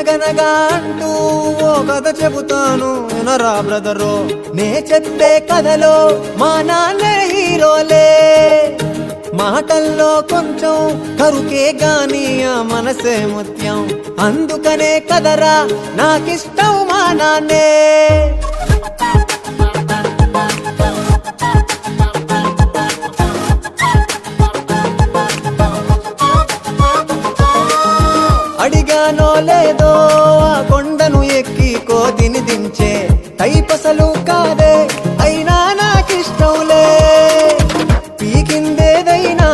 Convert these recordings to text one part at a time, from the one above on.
అనగనగా అంటూ ఓ కథ చెబుతాను వినరా బ్రదరు. నే చెప్పే కథలో మా నాన్నే హీరోలే, మాటల్లో కొంచెం కరుకే గాని ఆ మనసే ముత్యం. అందుకనే కదరా నాకిష్టం మా నాన్నే. అడిగానో లేదో ఆ కొండను ఎక్కి కోతిని దించే టైపసలు కాదే, అయినా నాకిష్టంలే. పీకిందేదైనా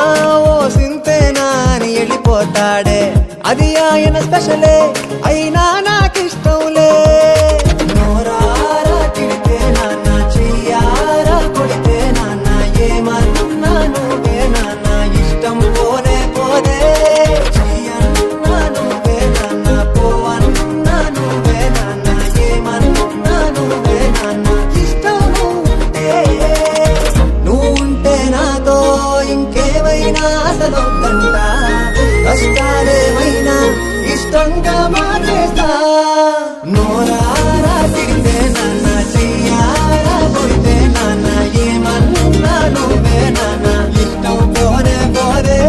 ఓ సింతేనా అని వెళ్ళిపోతాడే, అది ఆయన స్పెషలే, అయినా నాకిష్టంలే. నోరారా తిడితే నాన్న, చెయ్యారా కొడితే నాన్న, ఏమన్నా నువ్వే నాన్న, ఇష్టం పోనే పోదే. కష్టాలేమైనా ఇష్టంగా మార్చేస్తా. నోరారా తిడితే నాన్న, చెయ్యారా కొడితే నాన్న, ఏమన్నా నువ్వే నాన్న, ఇష్టం పోనే పోదే.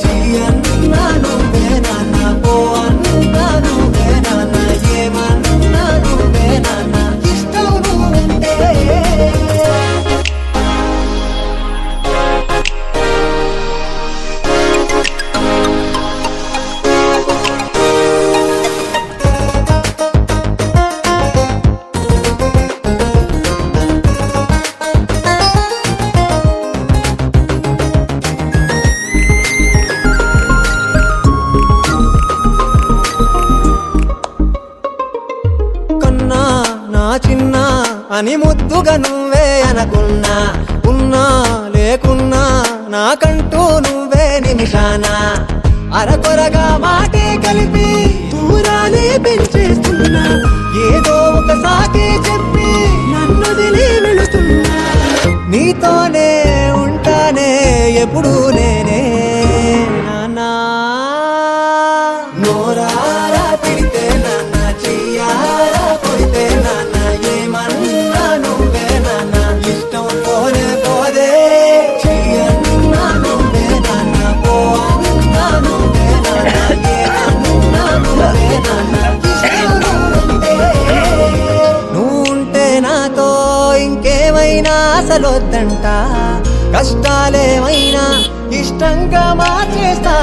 చెయ్యన్నా నువ్వే నాన్న, పో అన్నా నువ్వే నాన్న, ఏమన్నా నువ్వే నాన్న, ఇష్టం నువ్వుంటే. చిన్న అని ముద్దుగా నువ్వే అనుకున్నా, ఉన్నా లేకున్నా నాకంటూ నువ్వే నిమిషానా. అరకొరగా మాటే కలిపి దూరాలే పెంచేస్తున్నా, ఏదో ఒక సాకే చెప్పి నన్ను దిలి వెళుతున్నా. నీతోనే ఉంటానే ఎప్పుడు నేనే నాన్నా. నోరారా తిడితే నాన్న, చెయ్యారా కొడితే నాన్న, ఏమన్నా నువ్వే నాన్న, ఇష్టం పోనే పోదే. చెయ్యన్నా నువ్వే నాన్న, పో అన్నా నువ్వే నాన్న, ఏమన్నా నువ్వే నాన్న, ఇష్టం నువ్వుంటే. నువ్వుంటే నాతో ఇంకేమైనా అసలొద్దంట, కష్టాలేమైనా ఇష్టంగా మార్చేస్తా.